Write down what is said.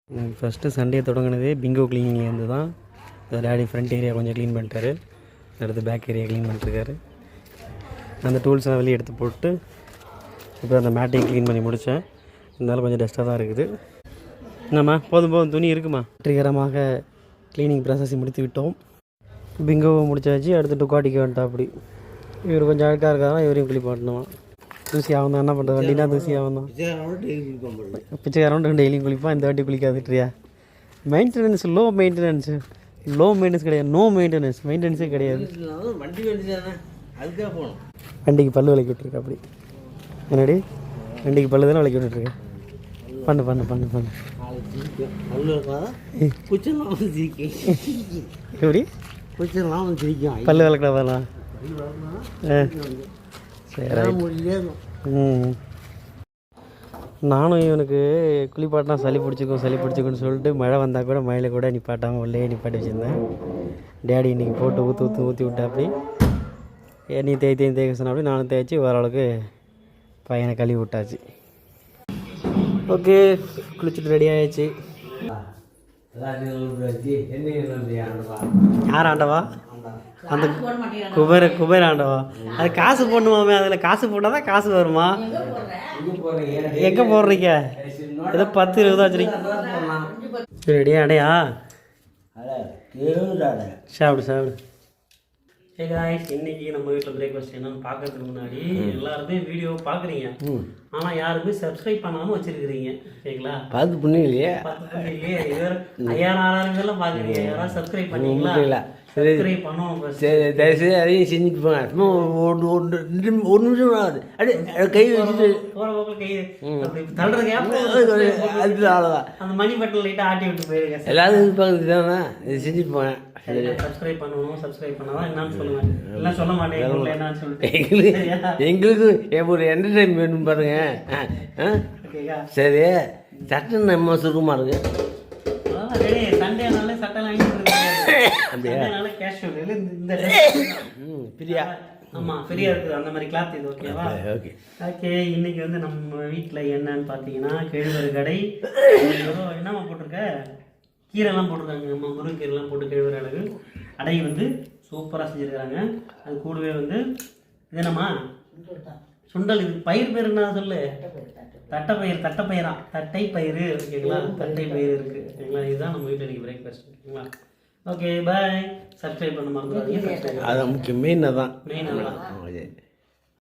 First Sunday தொடங்கினதே Bingo கிளீனிங்லேருந்து தான். Daddy front area கொஞ்சம் clean பண்ணிட்டாரு, அடுத்து பேக் ஏரியா க்ளீன் பண்ணிட்டுருக்காரு. அந்த டூல்ஸ்லாம் வெளியே எடுத்து போட்டு இப்போ அந்த மேட்டையும் க்ளீன் பண்ணி முடித்தேன். இருந்தாலும் கொஞ்சம் டஸ்ட்டாக தான் இருக்குது. என்னம்மா போதும் போதும் துணி இருக்குமா? வெற்றிகரமாக க்ளீனிங் ப்ராசஸை முடித்து விட்டோம். பிங்கோவை முடிச்சாச்சு. அடுத்து டுக்காட்டிக்கு வந்துட்டா. அப்படி இவர் கொஞ்சம் அழுக்காக இருக்காதான், இவரையும் குளிப்பாட்டணும். தூசி ஆகும் தான், என்ன பண்ணுறது, வண்டினா தூசி ஆகும் தான். பிச்சைக்காரன் டெய்லியும் குளிப்பான், இந்த வாட்டி குளிக்காதுட்ரியா. Maintenance low maintenance, low maintenance கிடையாது, நோ மெயின்டெனன்ஸ், மெயின்டெனன்ஸே கிடையாது. வண்டிக்கு பல்லு விளக்கி விட்ருக்கா. அப்படி என்னடி வண்டிக்கு பல்லு தானே விளக்கி விட்டுருக்கேன். பண்ணு பண்ணு பண்ணு பண்ணு. எப்படி பல்லு விளக்கடாதானா? நானும் இவனுக்கு குளிப்பாட்டினா சளி பிடிச்சிக்குன்னு சொல்லிட்டு மழை வந்தால் கூட மழையில் கூட நிப்பாட்டாமல் உள்ளே நிப்பாட்டி வச்சுருந்தேன். டேடி இன்றைக்கி போட்டு ஊற்றி விட்டா. அப்படி நீ தேய்க்க சொன்ன. அப்படி நானும் தேய்ச்சி ஓரளவுக்கு பையனை கழுவி விட்டாச்சு. ஓகே, குளிச்சுட்டு ரெடி ஆகிடுச்சு. யார் ஆண்டவா? அந்த குபேர ஆண்டவா. அது காசு போடணுமாமே, அதில் காசு போட்டால் தான் காசு வருமா? எங்கே போடுறீங்க? ஏதோ 10-20 வச்சுருக்கீங்க. ரெடியா? அடையா சாப்பிடு. இன்னைக்கு நம்ம வீட்டில் பிரேக்ஃபாஸ்ட் என்னன்னு பார்க்கறதுக்கு முன்னாடி எல்லாருமே வீடியோ பார்க்குறீங்க, ஆனால் யாருமே சப்ஸ்கிரைப் பண்ணாமல் வச்சிருக்கிறீங்க. சரிங்களா? 10 புண்ணியிலையே 5000-6000 பேர்லாம் பார்க்குறீங்க. யாராவது சப்ஸ்கிரைப் பண்ணீங்களா? சப்ஸ்கிரைப் பண்ணுவோம். சரி, தயவுசெய்து அதையும் செஞ்சுட்டு போங்க. சும்மா ஒரு நிமிஷம் ஆகுது. அப்படியே கை வச்சுட்டு போகிற போக்கில் கை அப்படி தள்ளுறதுக்கு அவ்வளோதான். அந்த மணி பட்டன் லைட்டாக ஆட்டி விட்டு போயிருங்க. எல்லாரும் எதிர்பார்க்குறது தானே, இது செஞ்சுட்டு போனேன். சப்ஸ்கிரைப் பண்ணணும். சப்ஸ்கிரைப் பண்ணாதான் என்னன்னு சொல்லுவேன். எல்லாம் சொல்ல மாட்டேன் என்னன்னு சொல்லிட்டு. எங்களுக்கு ஒரு என்டர்டைன் வேணும் பாருங்க. சரி, சட்டை நம்ம சுருக்கமாக இருக்கு. சண்டேனால சட்டைலாம் ஃப்ரீயா? ஆமாம், ஃப்ரீயாக இருக்குது. அந்த மாதிரி கிளாத் இது. ஓகேவா? ஓகே. இன்னைக்கு வந்து நம்ம வீட்டில் என்னன்னு பார்த்தீங்கன்னா கேழ்வரகு கடை. என்னம்மா போட்டிருக்க? கீரைலாம் போட்டிருக்காங்க. நம்ம முருங்கைக்கீரைலாம் போட்டு கேழ்வரகு அடை வந்து சூப்பராக செஞ்சுருக்காங்க. அது கூடவே வந்து இது என்னம்மா சுண்டல். இது பயிர் பேர் என்ன சொல்லு? தட்டைப்பயிரா? தட்டைப்பயிறு. ஓகேங்களா? தட்டைப்பயிறு இருக்குது. ஓகேங்களா? இதுதான் நம்ம வீட்டில் இன்றைக்கி பிரேக்ஃபாஸ்ட். ஓகேங்களா? ஓகே, பாய். சப்ஸ்கிரைப் பண்ண மறந்துடாதீங்க. அதான் முக்கியம். மெயின் அதான்.